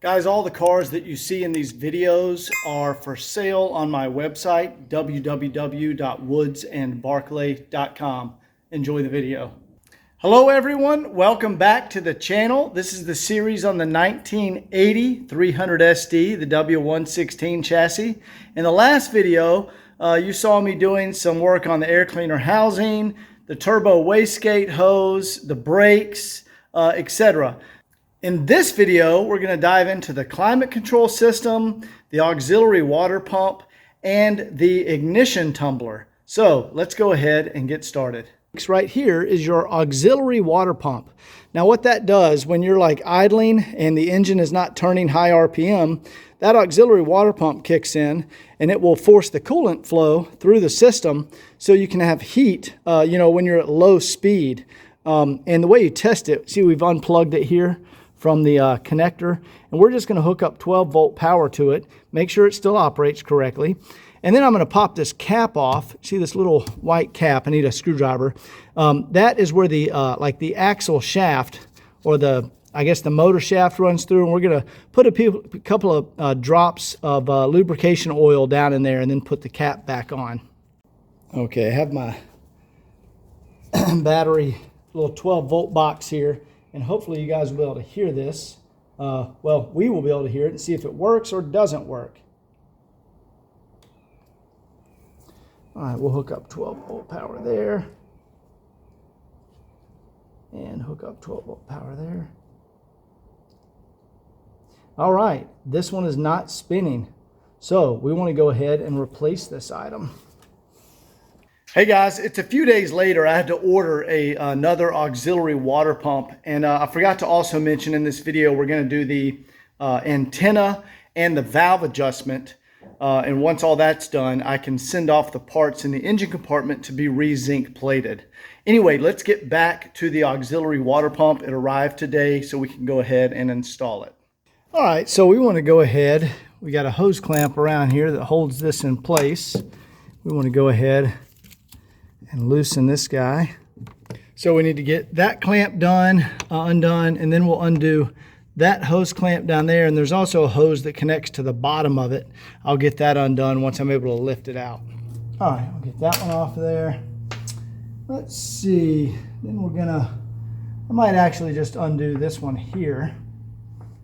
Guys, all the cars that you see in these videos are for sale on my website, www.woodsandbarclay.com. Enjoy the video. Hello everyone, welcome back to the channel. This is the series on the 1980 300 SD, the W116 chassis. In the last video, you saw me doing some work on the air cleaner housing, the turbo wastegate hose, the brakes, etc. In this video, we're going to dive into the climate control system, the auxiliary water pump, and the ignition tumbler. So let's go ahead and get started. Right here is your auxiliary water pump. Now what that does when you're like idling and the engine is not turning high RPM, that auxiliary water pump kicks in and it will force the coolant flow through the system so you can have heat, when you're at low speed. And the way you test it, see we've unplugged it here from the connector, and we're just going to hook up 12 volt power to it, make sure it still operates correctly. And then I'm going to pop this cap off. See this little white cap? I need a screwdriver. That is where the like the axle shaft, or the motor shaft runs through, and we're going to put a couple of drops of lubrication oil down in there and then put the cap back on. Okay, I have my battery little 12 volt box here, and hopefully you guys will be able to hear this. Well, we will be able to hear it and see if it works or doesn't work. All right, we'll hook up 12 volt power there. And hook up 12 volt power there. All right, this one is not spinning. So we want to go ahead and replace this item. Hey guys, it's a few days later. I had to order another auxiliary water pump, and I forgot to also mention in this video we're going to do the antenna and the valve adjustment, and once all that's done I can send off the parts in the engine compartment to be re-zinc plated. Anyway, let's get back to the auxiliary water pump. It arrived today, so we can go ahead and install it. All right, so we want to go ahead, we got a hose clamp around here that holds this in place. We want to go ahead and loosen this guy. So we need to get that clamp done, undone, and then we'll undo that hose clamp down there. And there's also a hose that connects to the bottom of it. I'll get that undone once I'm able to lift it out. All right, I'll get that one off of there. Let's see, then I might actually just undo this one here,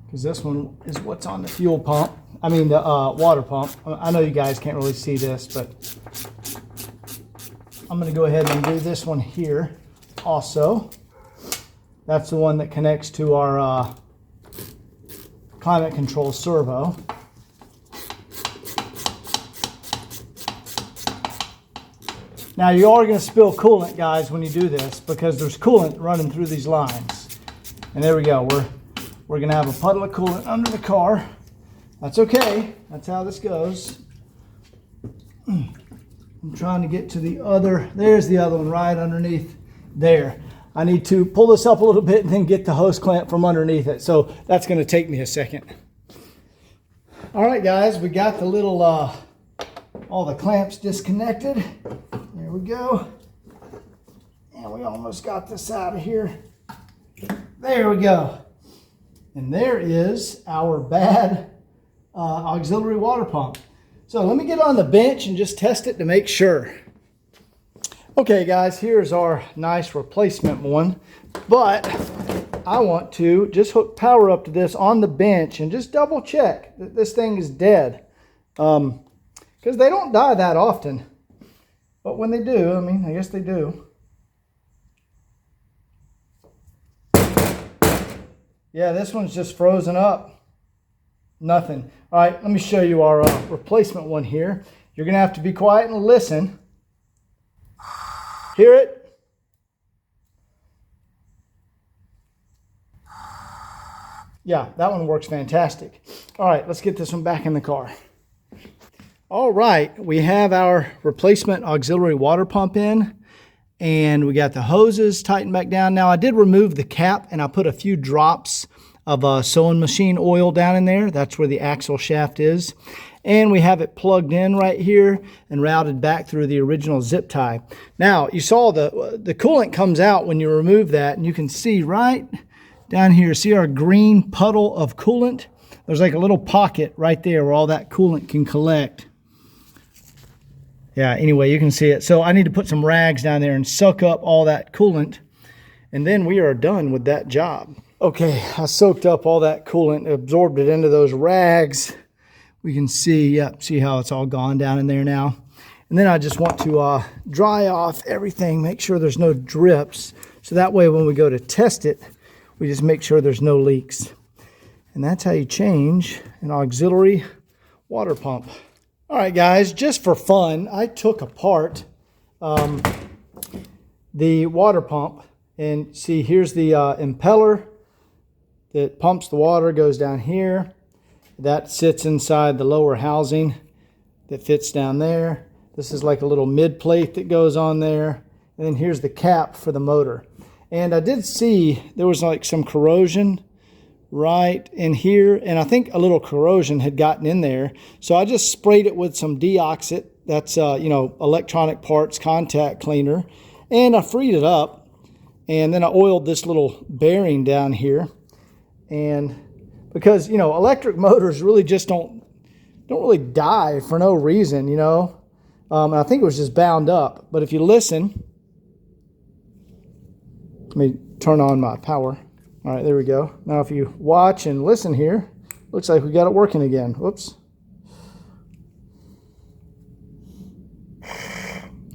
because this one is what's on the fuel pump. I mean the water pump. I know you guys can't really see this, but I'm going to go ahead and do this one here also. That's the one that connects to our climate control servo. Now you are going to spill coolant, guys, when you do this, because there's coolant running through these lines. And there we go. We're going to have a puddle of coolant under the car. That's okay. That's how this goes. I'm trying to get to the other, there's the other one right underneath there. I need to pull this up a little bit and then get the hose clamp from underneath it. So that's going to take me a second. All right, guys, we got the little, all the clamps disconnected. There we go. And we almost got this out of here. There we go. And there is our bad auxiliary water pump. So let me get on the bench and just test it to make sure. Okay guys, here's our nice replacement one, but I want to just hook power up to this on the bench and just double check that this thing is dead. Because they don't die that often, but when they do, I mean, I guess they do. Yeah, this one's just frozen up. Nothing. All right, let me show you our replacement one here. You're going to have to be quiet and listen. Hear it? Yeah, that one works fantastic. All right, let's get this one back in the car. All right, we have our replacement auxiliary water pump in, and we got the hoses tightened back down. Now, I did remove the cap, and I put a few drops of sewing machine oil down in there. That's where the axle shaft is. And we have it plugged in right here and routed back through the original zip tie. Now, you saw the coolant comes out when you remove that, and you can see right down here, see our green puddle of coolant? there's like a little pocket right there where all that coolant can collect. Yeah, anyway, you can see it. So I need to put some rags down there and suck up all that coolant, and then we are done with that job. Okay, I soaked up all that coolant, absorbed it into those rags. We can see, yep, see how it's all gone down in there now. And then I just want to dry off everything, make sure there's no drips. So that way when we go to test it, we just make sure there's no leaks. And that's how you change an auxiliary water pump. All right, guys, just for fun, I took apart the water pump. And see, here's the impeller that pumps the water, goes down here. That sits inside the lower housing that fits down there. This is like a little mid plate that goes on there. And then here's the cap for the motor. And I did see there was like some corrosion right in here. And I think a little corrosion had gotten in there. So I just sprayed it with some deoxit. That's, you know, electronic parts contact cleaner. And I freed it up. And then I oiled this little bearing down here. And because, you know, electric motors really just don't really die for no reason, you know. And I think it was just bound up. But if you listen, let me turn on my power. All right, there we go. Now if you watch and listen here, looks like we got it working again. Whoops.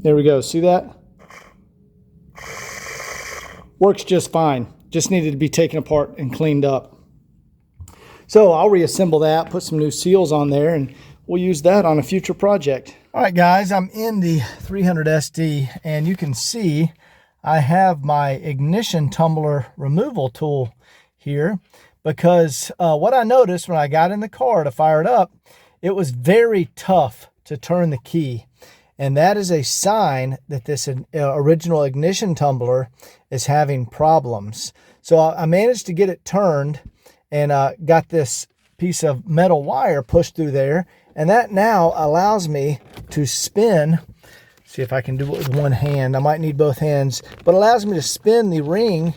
There we go. See that? Works just fine. Just needed to be taken apart and cleaned up. So I'll reassemble that, put some new seals on there, and we'll use that on a future project. All right, guys, I'm in the 300 SD, and you can see I have my ignition tumbler removal tool here because what I noticed when I got in the car to fire it up, it was very tough to turn the key. And that is a sign that this original ignition tumbler is having problems. So I managed to get it turned and got this piece of metal wire pushed through there. And that now allows me to spin. See if I can do it with one hand. I might need both hands. But allows me to spin the ring.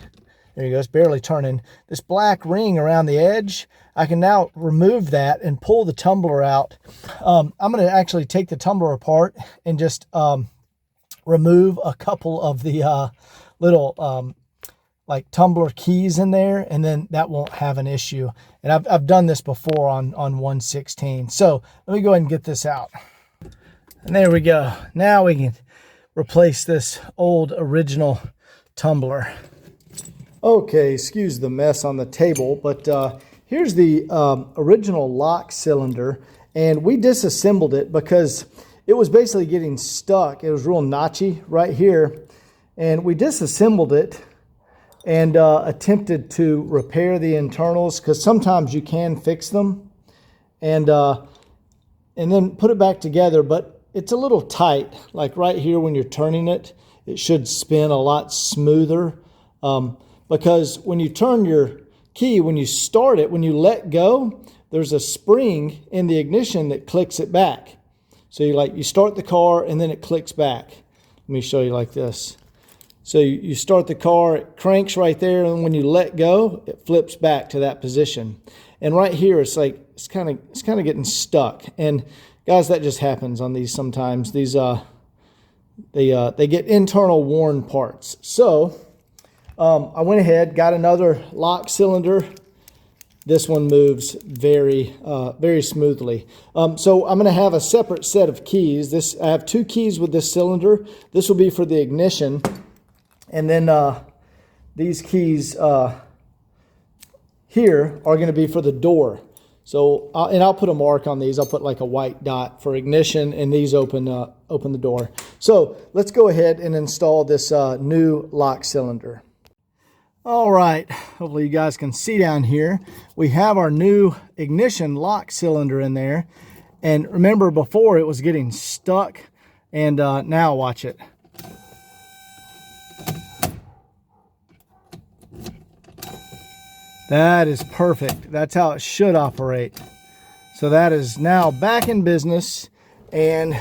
There you go, it's barely turning. This black ring around the edge. I can now remove that and pull the tumbler out. I'm going to actually take the tumbler apart and just remove a couple of the little like tumbler keys in there, and then that won't have an issue. And I've done this before on 116. So let me go ahead and get this out. And there we go. Now we can replace this old original tumbler. Okay, excuse the mess on the table, but here's the original lock cylinder, and we disassembled it because it was basically getting stuck. It was real notchy right here, and we disassembled it and attempted to repair the internals because sometimes you can fix them, and then put it back together, but it's a little tight. Like right here when you're turning it, it should spin a lot smoother. Because when you turn your key, when you start it, when you let go, there's a spring in the ignition that clicks it back. So you start the car and then it clicks back. Let me show you like this. So you start the car, it cranks right there, and when you let go, it flips back to that position. And right here, it's like it's kind of getting stuck. And guys, that just happens on these sometimes. These they get internal worn parts. So I went ahead, got another lock cylinder. This one moves very smoothly. So I'm going to have a separate set of keys. I have two keys with this cylinder. This will be for the ignition. And then these keys here are going to be for the door. So, I'll put a mark on these. I'll put like a white dot for ignition, and these open the door. So let's go ahead and install this new lock cylinder. All right, hopefully you guys can see down here. We have our new ignition lock cylinder in there. And remember before it was getting stuck, and now watch it. That is perfect. That's how it should operate. So that is now back in business, and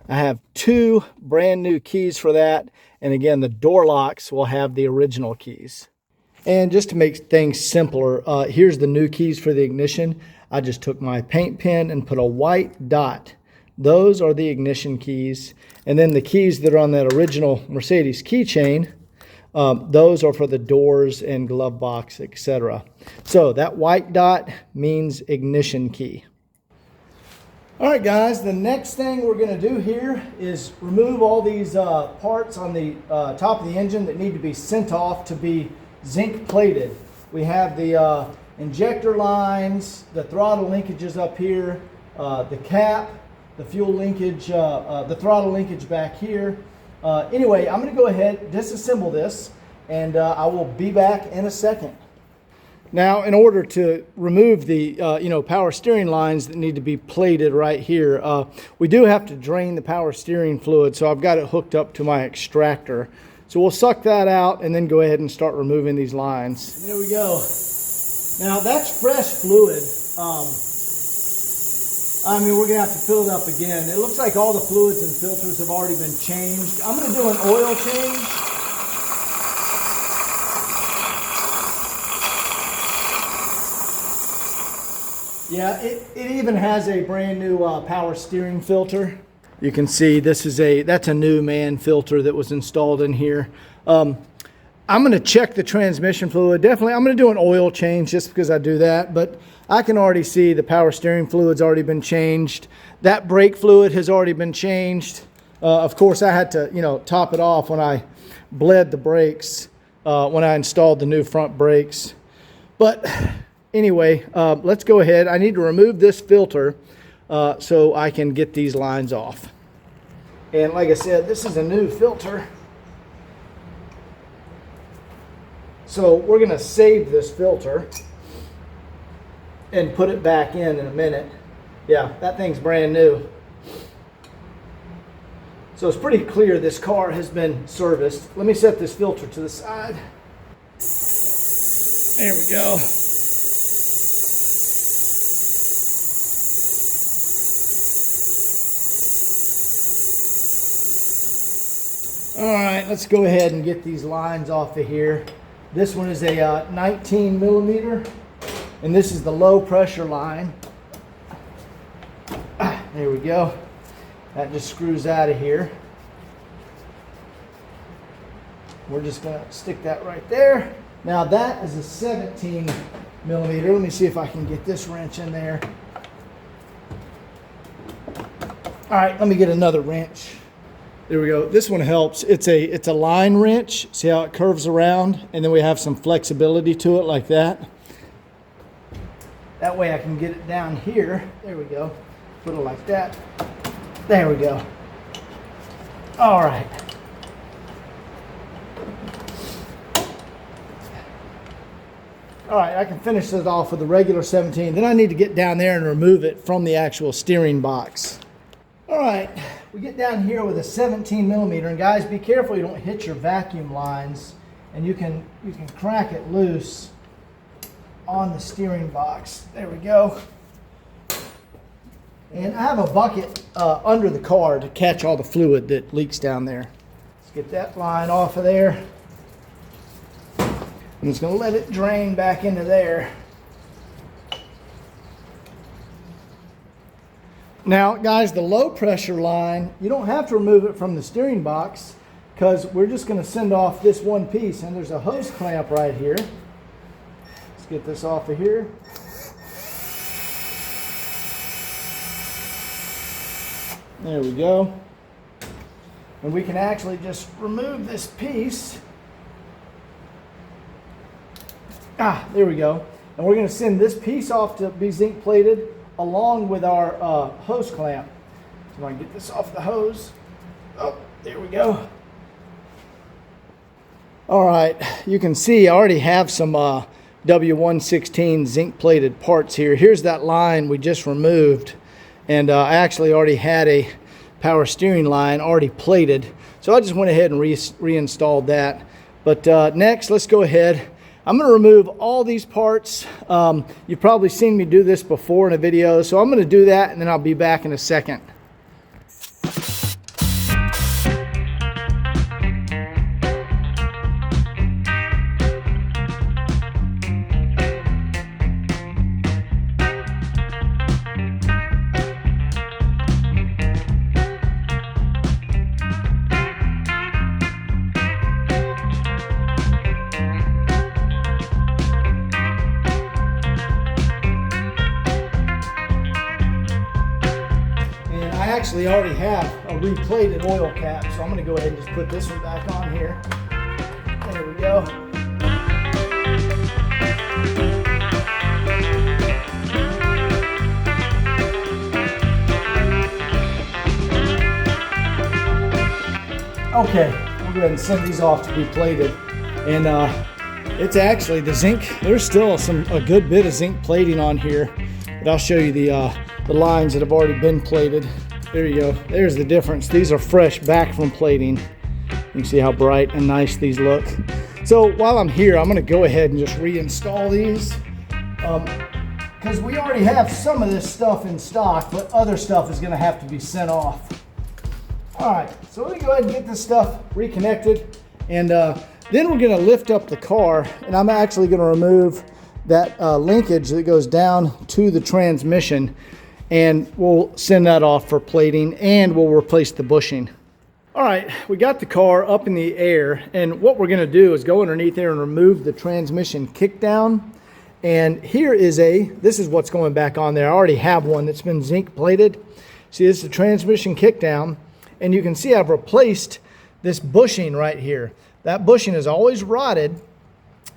I have two brand new keys for that. And again, the door locks will have the original keys. And just to make things simpler, here's the new keys for the ignition. I just took my paint pen and put a white dot. Those are the ignition keys. And then the keys that are on that original Mercedes keychain, those are for the doors and glove box, etc. So that white dot means ignition key. All right, guys, the next thing we're going to do here is remove all these parts on the top of the engine that need to be sent off to be zinc plated. We have the injector lines, the throttle linkages up here, the cap, the fuel linkage, the throttle linkage back here. Anyway, I'm going to go ahead, disassemble this, and I will be back in a second. Now, in order to remove the power steering lines that need to be plated right here, we do have to drain the power steering fluid, so I've got it hooked up to my extractor. So we'll suck that out and then go ahead and start removing these lines. There we go. Now that's fresh fluid. I mean, we're gonna have to fill it up again. It looks like all the fluids and filters have already been changed. I'm gonna do an oil change. Yeah, it even has a brand new power steering filter. You can see that's a new man filter that was installed in here. I'm going to check the transmission fluid. Definitely, I'm going to do an oil change just because I do that. But I can already see the power steering fluid's already been changed. That brake fluid has already been changed. Of course, I had to, top it off when I bled the brakes when I installed the new front brakes. But anyway, let's go ahead. I need to remove this filter so I can get these lines off. And like I said, this is a new filter. So we're going to save this filter and put it back in a minute. Yeah, that thing's brand new. So it's pretty clear this car has been serviced. Let me set this filter to the side. There we go. All right, let's go ahead and get these lines off of here. This one is a 19 millimeter, and this is the low pressure line. There we go. That just screws out of here. We're just gonna stick that right there. Now that is a 17 millimeter. Let me see if I can get this wrench in there. All right, let me get another wrench. There we go. This one helps. It's a line wrench. See how it curves around? And then we have some flexibility to it like that. That way I can get it down here. There we go. Put it like that. There we go. All right. All right, I can finish this off with a regular 17. Then I need to get down there and remove it from the actual steering box. All right, we get down here with a 17 millimeter, and guys, be careful you don't hit your vacuum lines, and you can crack it loose on the steering box. There we go. And I have a bucket under the car to catch all the fluid that leaks down there. Let's get that line off of there. I'm just going to let it drain back into there. Now, guys, the low pressure line, you don't have to remove it from the steering box because we're just going to send off this one piece. And there's a hose clamp right here. Let's get this off of here. There we go. And we can actually just remove this piece. There we go. And we're going to send this piece off to be zinc plated along with our hose clamp. So I can get this off the hose. Oh, there we go. All right, you can see I already have some W116 zinc plated parts here. Here's that line we just removed. And I actually already had a power steering line already plated. So I just went ahead and reinstalled that. But next, let's go ahead. I'm going to remove all these parts. You've probably seen me do this before in a video, so I'm going to do that and then I'll be back in a second. actually already have a replated oil cap, so I'm going to go ahead and just put this one back on here. There we go. Okay, we'll go ahead and send these off to be plated. And it's actually the zinc, there's still a good bit of zinc plating on here, but I'll show you the lines that have already been plated. There you go, there's the difference. These are fresh back from plating. You can see how bright and nice these look. So while I'm here, I'm gonna go ahead and just reinstall these because we already have some of this stuff in stock, but other stuff is gonna have to be sent off. All right, so let me go ahead and get this stuff reconnected, and then we're gonna lift up the car, and I'm actually gonna remove that linkage that goes down to the transmission, and we'll send that off for plating, and we'll replace the bushing. All right, we got the car up in the air, and what we're gonna do is go underneath there and remove the transmission kickdown. And here is this is what's going back on there. I already have one that's been zinc plated. See, this is the transmission kickdown. And you can see I've replaced this bushing right here. That bushing is always rotted,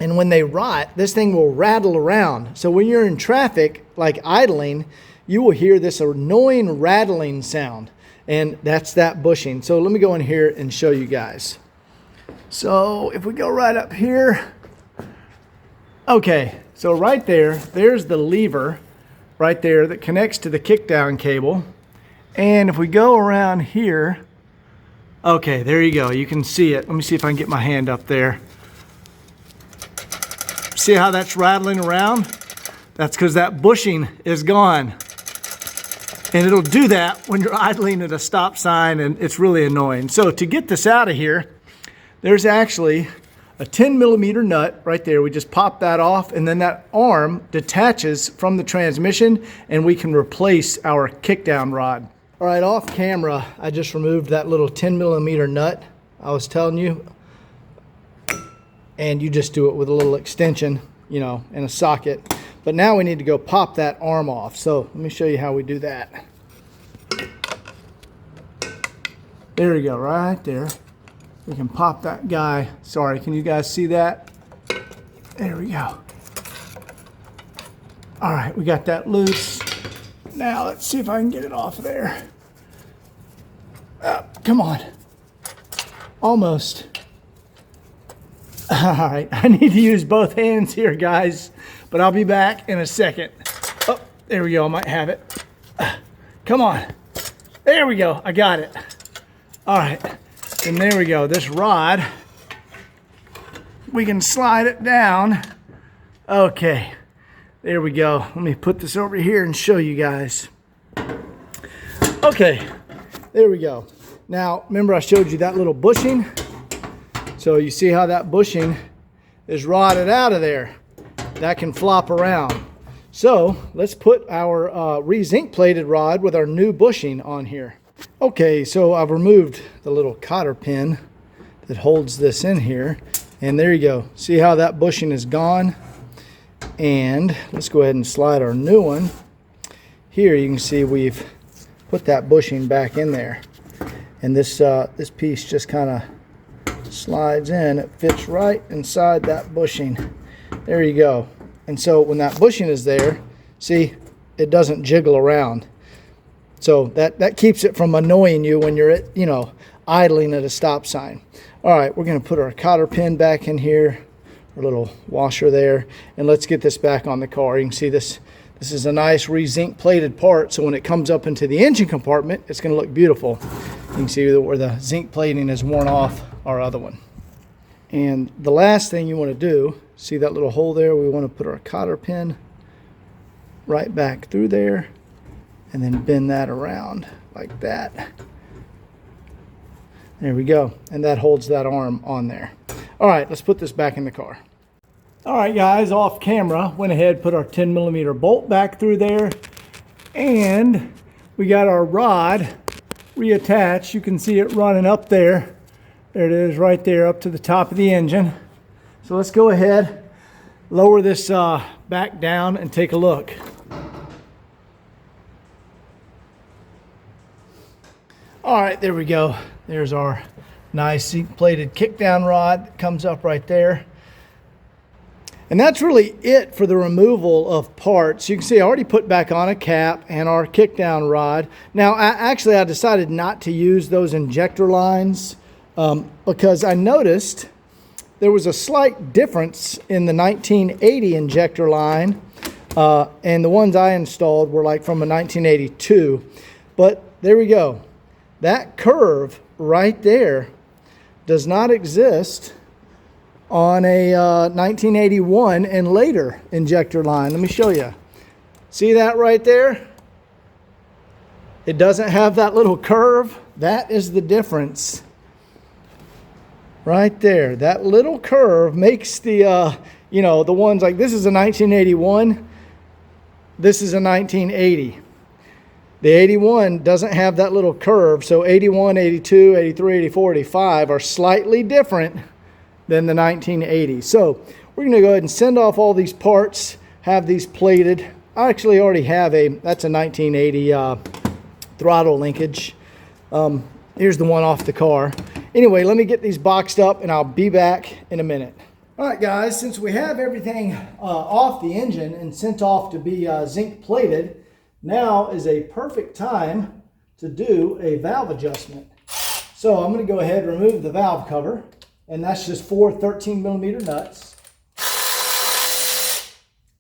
and when they rot, this thing will rattle around. So when you're in traffic, like idling, you will hear this annoying rattling sound, and that's that bushing. So let me go in here and show you guys. So if we go right up here, okay, so right there, there's the lever right there that connects to the kickdown cable. And if we go around here, okay, there you go. You can see it. Let me see if I can get my hand up there. See how that's rattling around? That's because that bushing is gone. And it'll do that when you're idling at a stop sign, and it's really annoying. So to get this out of here, there's actually a 10mm nut right there. We just pop that off, and then that arm detaches from the transmission, and we can replace our kickdown rod. All right, off camera, I just removed that little 10mm nut I was telling you. And you just do it with a little extension, you know, in a socket. But now we need to go pop that arm off. So let me show you how we do that. There we go, right there. We can pop that guy. Sorry, can you guys see that? There we go. All right, we got that loose. Now let's see if I can get it off of there. Come on. Almost. All right, I need to use both hands here, guys, but I'll be back in a second. Oh, there we go, I might have it. Come on. There we go, I got it. All right, and there we go. This rod, we can slide it down. Okay. There we go. Let me put this over here and show you guys. Okay, there we go. Now, remember I showed you that little bushing? So you see how that bushing is rotted out of there. That can flop around. So let's put our re-zinc plated rod with our new bushing on here. Okay, so I've removed the little cotter pin that holds this in here. And there you go. See how that bushing is gone? And let's go ahead and slide our new one. Here you can see we've put that bushing back in there. And this piece just kind of slides in. It fits right inside that bushing. There you go. And so when that bushing is there, see, it doesn't jiggle around. So that keeps it from annoying you when you're at, you know, idling at a stop sign. All right, we're going to put our cotter pin back in here. Our little washer there, and let's get this back on the car. You can see this is a nice re-zinc plated part, so when it comes up into the engine compartment, it's going to look beautiful. You can see where the zinc plating has worn off our other one. And the last thing you want to do, see that little hole there? We want to put our cotter pin right back through there and then bend that around like that. There we go, and that holds that arm on there. All right, let's put this back in the car. All right, guys, off camera, went ahead, put our 10mm bolt back through there, and we got our rod reattached. You can see it running up there. There it is right there up to the top of the engine. So let's go ahead, lower this back down and take a look. All right, there we go. There's our nice zinc plated kickdown rod that comes up right there. And that's really it for the removal of parts. You can see I already put back on a cap and our kickdown rod. Now, I decided not to use those injector lines because I noticed there was a slight difference in the 1980 injector line and the ones I installed were like from a 1982. But there we go. That curve right there does not exist on a 1981 and later injector line. Let me show you. See that right there? It doesn't have that little curve. That is the difference. Right there. That little curve makes the, you know, the ones like this is a 1981. This is a 1980. The 81 doesn't have that little curve. So 81, 82, 83, 84, 85 are slightly different than the 1980. So we're going to go ahead and send off all these parts, have these plated. I actually already have that's a 1980 throttle linkage. Here's the one off the car. Anyway, let me get these boxed up and I'll be back in a minute. All right, guys, since we have everything off the engine and sent off to be zinc plated, now is a perfect time to do a valve adjustment. So I'm going to go ahead and remove the valve cover. And that's just 4 13mm nuts.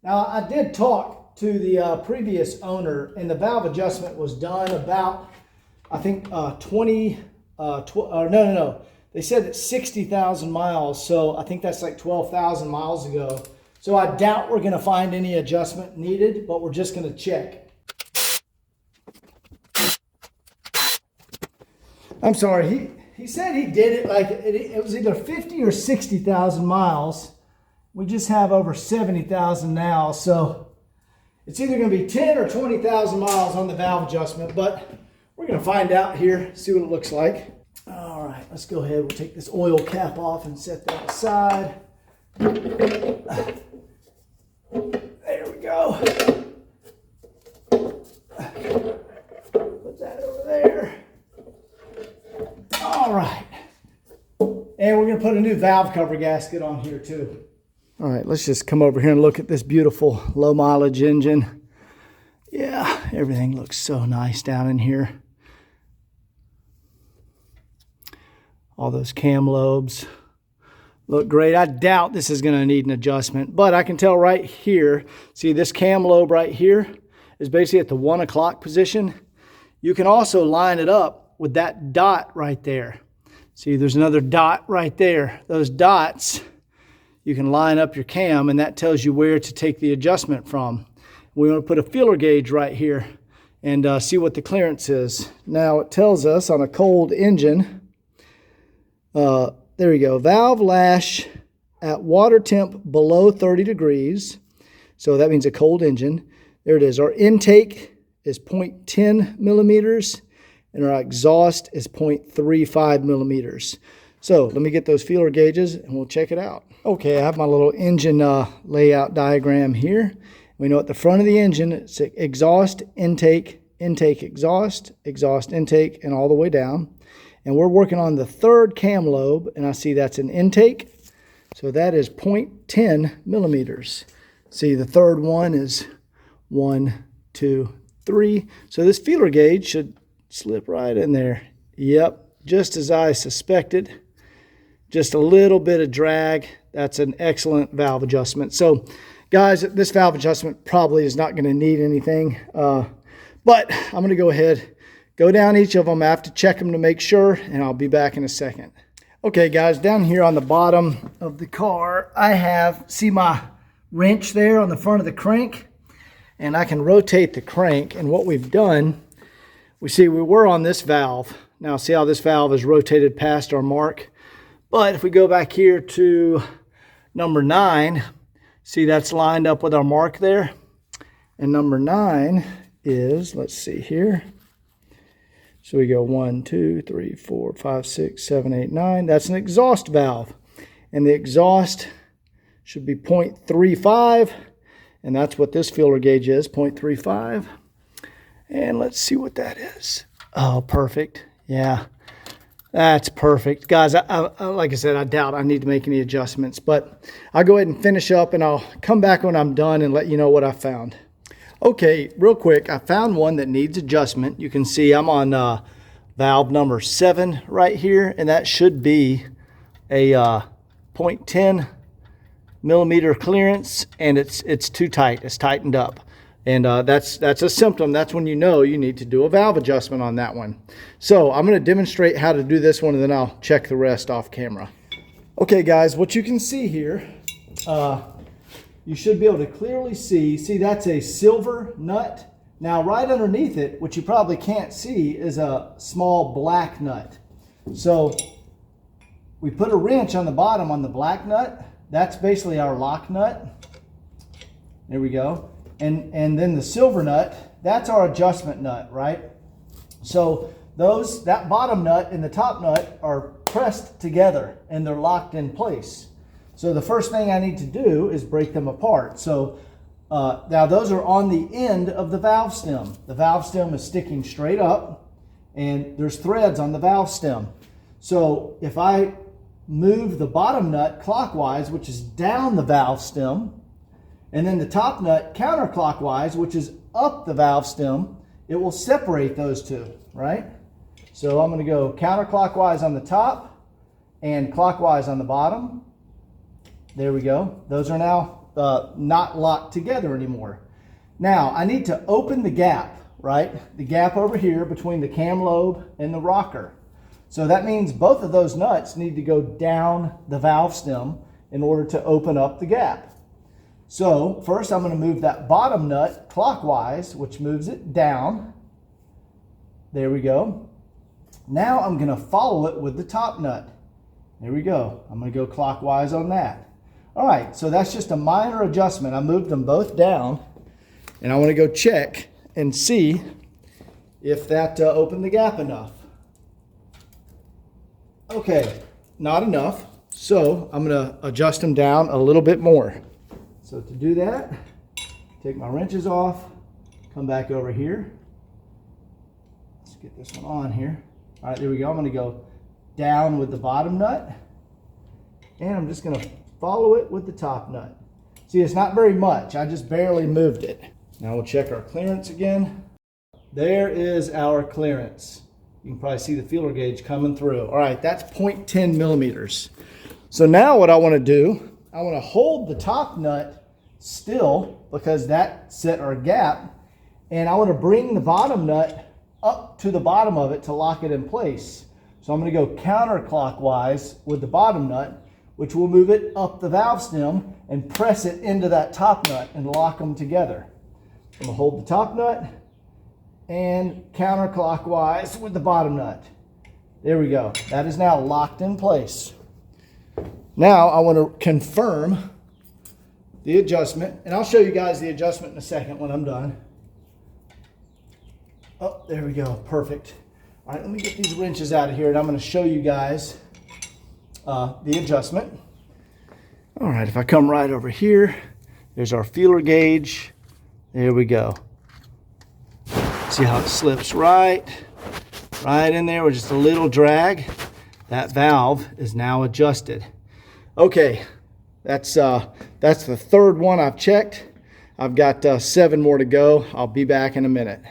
Now, I did talk to the previous owner, and the valve adjustment was done about, I think, no. They said it's 60,000 miles, so I think that's like 12,000 miles ago. So I doubt we're going to find any adjustment needed, but we're just going to check. I'm sorry, he said he did it like it was either 50 or 60,000 miles. We just have over 70,000 now. So it's either going to be 10 or 20,000 miles on the valve adjustment, but we're going to find out here, see what it looks like. All right, let's go ahead. We'll take this oil cap off and set that aside. There we go. Put that over there. All right, and we're going to put a new valve cover gasket on here too. All right, let's just come over here and look at this beautiful low mileage engine. Yeah, everything looks so nice down in here. All those cam lobes look great. I doubt this is going to need an adjustment, but I can tell right here, see this cam lobe right here is basically at the 1 o'clock position. You can also line it up with that dot right there. See, there's another dot right there. Those dots, you can line up your cam and that tells you where to take the adjustment from. We want to put a feeler gauge right here and see what the clearance is. Now it tells us on a cold engine, there we go, valve lash at water temp below 30 degrees. So that means a cold engine. There it is. Our intake is 0.10 millimeters. And our exhaust is 0.35 millimeters. So let me get those feeler gauges and we'll check it out. Okay, I have my little engine layout diagram here. We know at the front of the engine, it's exhaust, intake, intake, exhaust, exhaust, intake, and all the way down. And we're working on the third cam lobe, and I see that's an intake. So that is 0.10 millimeters. See, the third one is 1, 2, 3. So this feeler gauge should slip right in there. Yep, just as I suspected. Just a little bit of drag. That's an excellent valve adjustment. So, guys, this valve adjustment probably is not going to need anything. But I'm going to go ahead, go down each of them. I have to check them to make sure, and I'll be back in a second. Okay, guys, down here on the bottom of the car, see my wrench there on the front of the crank, and I can rotate the crank. And what we've done, we were on this valve. Now see how this valve is rotated past our mark. But if we go back here to number 9, see that's lined up with our mark there. And number 9 is, let's see here. So we go 1, 2, 3, 4, 5, 6, 7, 8, 9. That's an exhaust valve. And the exhaust should be 0.35. And that's what this feeler gauge is, 0.35. And let's see what that is. Oh, perfect. Yeah, that's perfect. Guys, like I said, I doubt I need to make any adjustments, but I'll go ahead and finish up and I'll come back when I'm done and let you know what I found. Okay, real quick, I found one that needs adjustment. You can see I'm on valve number 7 right here, and that should be a 0.10 millimeter clearance, and it's too tight. It's tightened up, and that's a symptom. That's when you know you need to do a valve adjustment on that one. So I'm going to demonstrate how to do this one, and then I'll check the rest off camera. Okay guys, what you can see here, you should be able to clearly see that's a silver nut. Now right underneath it, which you probably can't see, is a small black nut. So we put a wrench on the bottom on the black nut. That's basically our lock nut. There we go. And then the silver nut, that's our adjustment nut, right? So that bottom nut and the top nut are pressed together and they're locked in place. So the first thing I need to do is break them apart. So now those are on the end of the valve stem. The valve stem is sticking straight up and there's threads on the valve stem. So if I move the bottom nut clockwise, which is down the valve stem, and then the top nut counterclockwise, which is up the valve stem, it will separate those two, right? So I'm going to go counterclockwise on the top and clockwise on the bottom. There we go. Those are now not locked together anymore. Now I need to open the gap, right? The gap over here between the cam lobe and the rocker. So that means both of those nuts need to go down the valve stem in order to open up the gap. So first I'm going to move that bottom nut clockwise, which moves it down. There we go. Now I'm going to follow it with the top nut. There we go. I'm going to go clockwise on that. All right, so that's just a minor adjustment. I moved them both down, and I want to go check and see if that opened the gap enough. Okay, not enough, so I'm going to adjust them down a little bit more. So to do that, take my wrenches off, come back over here. Let's get this one on here. All right, there we go. I'm going to go down with the bottom nut, and I'm just going to follow it with the top nut. See, it's not very much. I just barely moved it. Now we'll check our clearance again. There is our clearance. You can probably see the feeler gauge coming through. All right, that's 0.10 millimeters. So now what I want to do, I want to hold the top nut still because that set our gap, and I want to bring the bottom nut up to the bottom of it to lock it in place. So I'm going to go counterclockwise with the bottom nut, which will move it up the valve stem and press it into that top nut and lock them together. I'm going to hold the top nut and counterclockwise with the bottom nut. There we go. That is now locked in place. Now I want to confirm the adjustment, and I'll show you guys the adjustment in a second when I'm done. Oh, there we go. Perfect. All right, let me get these wrenches out of here, and I'm going to show you guys the adjustment. All right, if I come right over here, there's our feeler gauge. There we go. See how it slips right in there with just a little drag. That valve is now adjusted. Okay, that's the third one I've checked. I've got 7 more to go. I'll be back in a minute.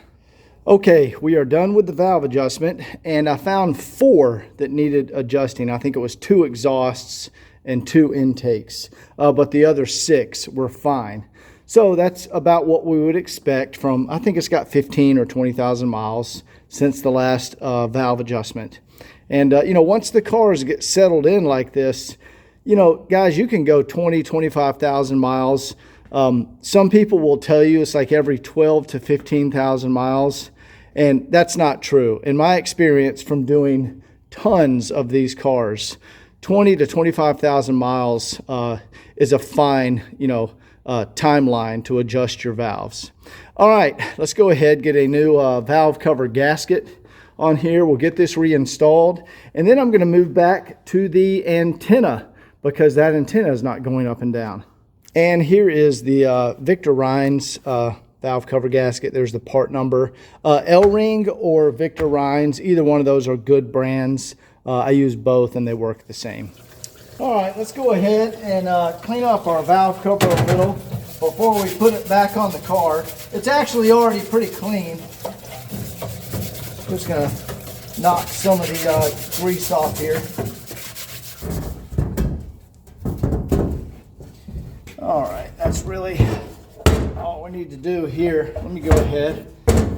Okay, we are done with the valve adjustment, and I found 4 that needed adjusting. I think it was 2 exhausts and 2 intakes, but the other 6 were fine. So that's about what we would expect from, I think it's got 15 or 20,000 miles since the last valve adjustment. And, you know, once the cars get settled in like this, you know, guys, you can go 20, 25,000 miles. Some people will tell you it's like every 12 to 15,000 miles, and that's not true. In my experience from doing tons of these cars, 20 to 25,000 miles is a fine, you know, timeline to adjust your valves. All right, let's go ahead, get a new valve cover gasket on here. We'll get this reinstalled, and then I'm going to move back to the antenna because that antenna is not going up and down. And here is the Victor Rines valve cover gasket. There's the part number. L-Ring or Victor Rhines, either one of those are good brands. I use both and they work the same. All right, let's go ahead and clean up our valve cover a little before we put it back on the car. It's actually already pretty clean. Just gonna knock some of the grease off here. All right, that's really all we need to do here. Let me go ahead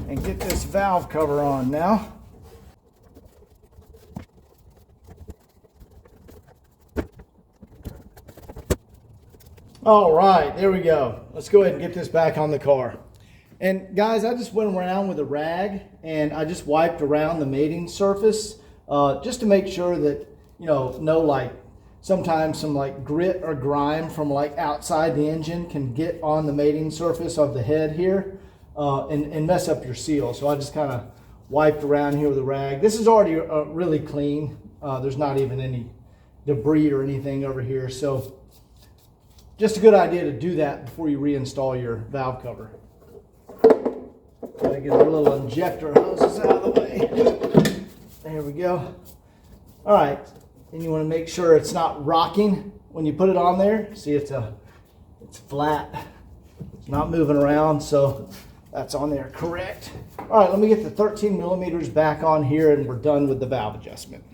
and get this valve cover on now. All right, there we go. Let's go ahead and get this back on the car. And guys, I just went around with a rag and I just wiped around the mating surface just to make sure that, you know, no like sometimes some like grit or grime from like outside the engine can get on the mating surface of the head here and mess up your seal. So I just kind of wiped around here with a rag. This is already really clean. There's not even any debris or anything over here. So just a good idea to do that before you reinstall your valve cover. Gotta get our little injector hoses out of the way. There we go. All right, and you want to make sure it's not rocking when you put it on there. See, it's flat. It's not moving around, so that's on there correct. All right, let me get the 13 millimeters back on here and we're done with the valve adjustment.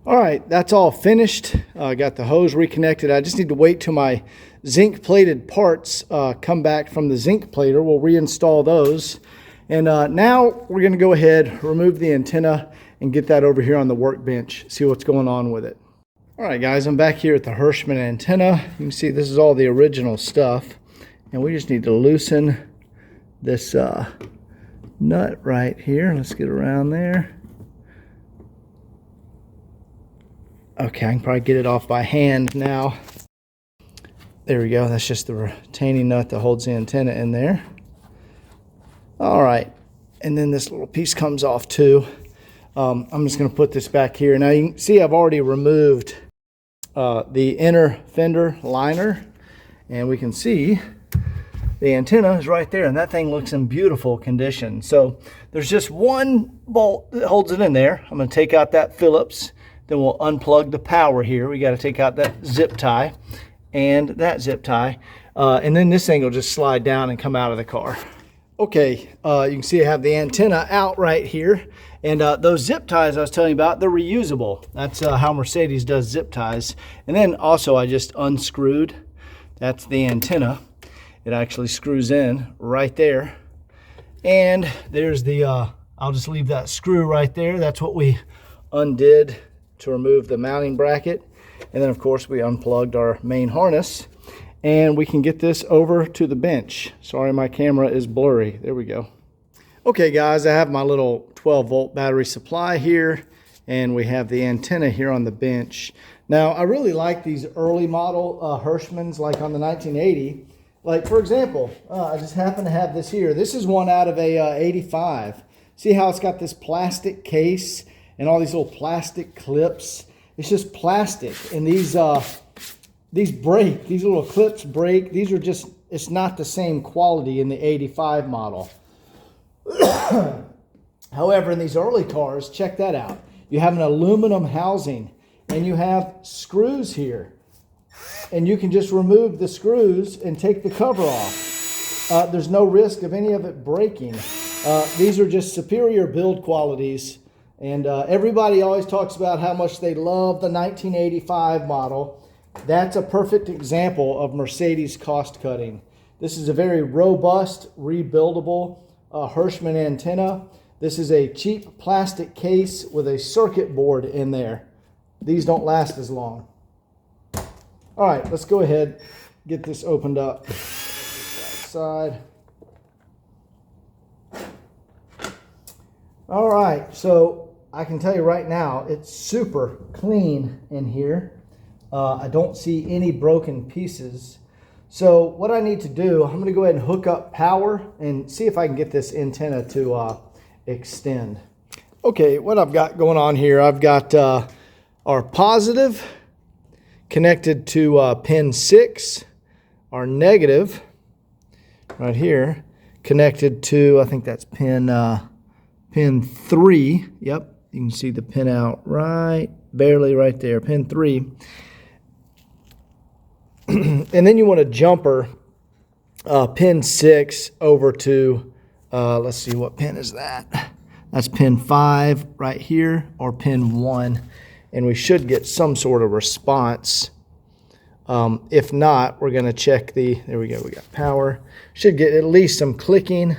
All right, that's all finished. I got the hose reconnected. I just need to wait till my zinc plated parts come back from the zinc plater. We'll reinstall those. And now we're gonna go ahead, remove the antenna and get that over here on the workbench, see what's going on with it. All right guys, I'm back here at the Hirschman antenna. You can see this is all the original stuff. And we just need to loosen this nut right here. Let's get around there. Okay, I can probably get it off by hand now. There we go. That's just the retaining nut that holds the antenna in there. All right, and then this little piece comes off too. I'm just going to put this back here. Now you can see I've already removed the inner fender liner, and we can see the antenna is right there, and that thing looks in beautiful condition. So there's just one bolt that holds it in there. I'm going to take out that Phillips. Then we'll unplug the power here. We got to take out that zip tie and that zip tie. And then this thing will just slide down and come out of the car. Okay, you can see I have the antenna out right here. And those zip ties I was telling you about, they're reusable. That's how Mercedes does zip ties. And then also I just unscrewed. That's the antenna. It actually screws in right there. And there's the, I'll just leave that screw right there. That's what we undid to remove the mounting bracket. And then of course we unplugged our main harness and we can get this over to the bench. Sorry, my camera is blurry. There we go. Okay guys, I have my little 12-volt battery supply here and we have the antenna here on the bench. Now I really like these early model Hirschmans, like on the 1980. Like for example, I just happen to have this here. This is one out of a 85. See how it's got this plastic case and all these little plastic clips. It's just plastic, and these break. These little clips break. These are just, it's not the same quality in the 85 model. However, in these early cars, check that out. You have an aluminum housing, and you have screws here. And you can just remove the screws and take the cover off. There's no risk of any of it breaking. These are just superior build qualities. And everybody always talks about how much they love the 1985 model. That's a perfect example of Mercedes cost cutting. This is a very robust, rebuildable Hirschman antenna. This is a cheap plastic case with a circuit board in there. These don't last as long. All right, let's go ahead, get this opened up. Side. All right, so I can tell you right now, it's super clean in here. I don't see any broken pieces. So what I need to do, I'm going to go ahead and hook up power and see if I can get this antenna to extend. Okay, what I've got going on here, I've got our positive connected to pin 6, our negative right here connected to, I think that's pin 3. Yep, you can see the pin out right, barely right there, pin 3. And then you want a jumper pin 6 over to, let's see, what pin is that? That's pin 5 right here, or pin 1. And we should get some sort of response. If not, we're going to check the, there we go, we got power. Should get at least some clicking.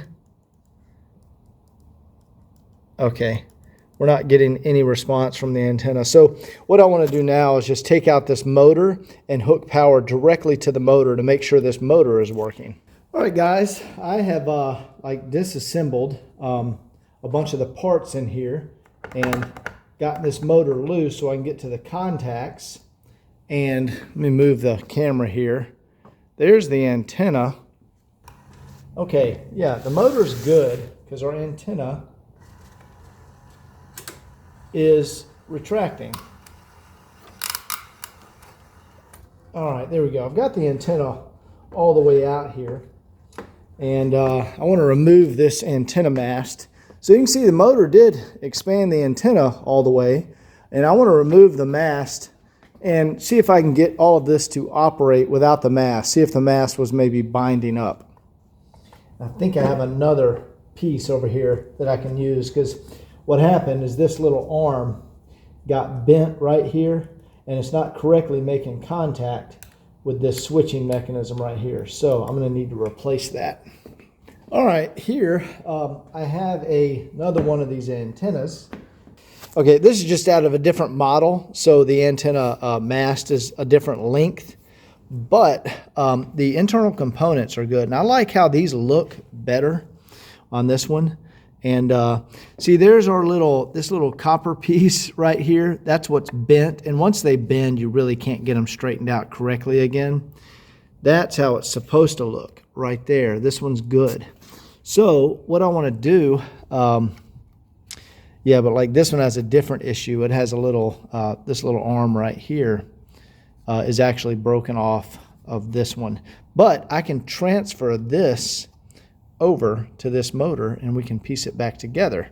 Okay, we're not getting any response from the antenna. So what I want to do now is just take out this motor and hook power directly to the motor to make sure this motor is working. All right, guys, I have like disassembled a bunch of the parts in here and gotten this motor loose so I can get to the contacts. And let me move the camera here. There's the antenna. Okay, yeah, the motor's good because our antenna is retracting. All right, there we go. I've got the antenna all the way out here. And I want to remove this antenna mast. So you can see the motor did expand the antenna all the way. And I want to remove the mast and see if I can get all of this to operate without the mast. See if the mast was maybe binding up. I think I have another piece over here that I can use, because what happened is this little arm got bent right here and it's not correctly making contact with this switching mechanism right here. So I'm going to need to replace that. All right, here I have another one of these antennas. Okay, this is just out of a different model, so the antenna mast is a different length, but the internal components are good. And I like how these look better on this one. And see, there's our this little copper piece right here. That's what's bent. And once they bend, you really can't get them straightened out correctly again. That's how it's supposed to look right there. This one's good. So what I want to do, yeah, but like this one has a different issue. It has a little, this little arm right here is actually broken off of this one. But I can transfer this over to this motor and we can piece it back together.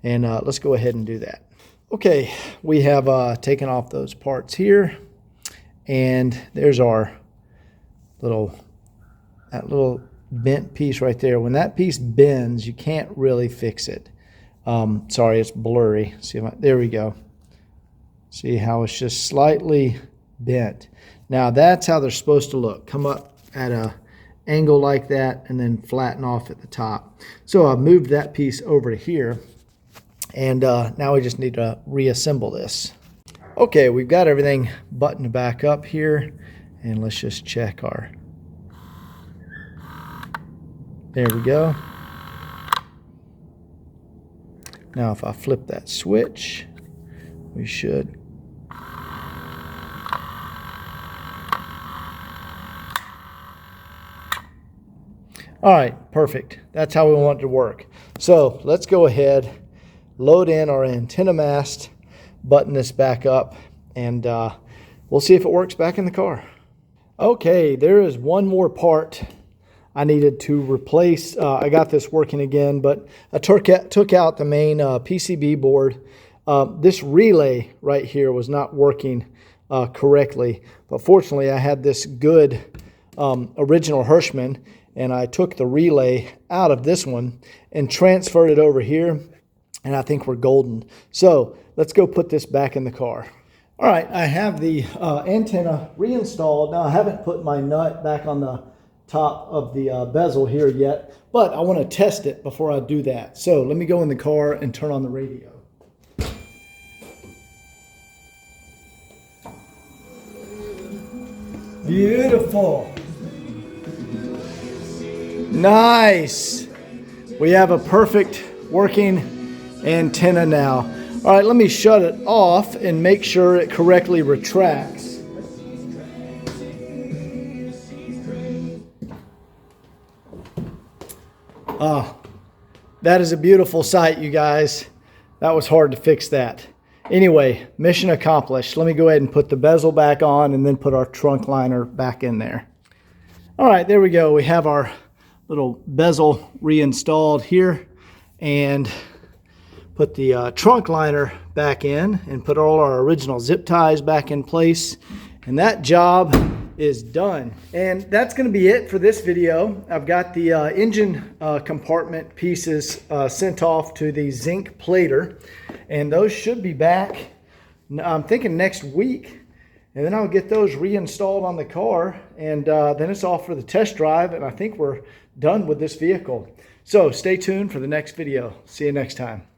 And let's go ahead and do that. Okay, we have taken off those parts here, and there's our that little bent piece right there. When that piece bends, you can't really fix it. Sorry, it's blurry. See, there we go. See how it's just slightly bent. Now that's how they're supposed to look. Come up at a angle like that and then flatten off at the top. So I've moved that piece over to here, and now we just need to reassemble this. Okay, we've got everything buttoned back up here, and let's just check our, there we go. Now if I flip that switch, we should. All right, perfect. That's how we want it to work. So let's go ahead, load in our antenna mast, button this back up, and we'll see if it works back in the car. Okay, there is one more part I needed to replace. I got this working again, but I took out the main PCB board. This relay right here was not working correctly, but fortunately I had this good original Hirschman, and I took the relay out of this one and transferred it over here, and I think we're golden. So let's go put this back in the car. All right, I have the antenna reinstalled. Now I haven't put my nut back on the top of the bezel here yet, but I want to test it before I do that. So let me go in the car and turn on the radio. Beautiful. Nice. We have a perfect working antenna now. All right, let me shut it off and make sure it correctly retracts. That is a beautiful sight, you guys. That was hard to fix that. Anyway, mission accomplished. Let me go ahead and put the bezel back on and then put our trunk liner back in there. All right, there we go. We have our little bezel reinstalled here, and put the trunk liner back in and put all our original zip ties back in place. And that job is done. And that's going to be it for this video. I've got the engine compartment pieces sent off to the zinc plater, and those should be back, I'm thinking next week. And then I'll get those reinstalled on the car, and then it's off for the test drive, and I think we're done with this vehicle. So stay tuned for the next video. See you next time.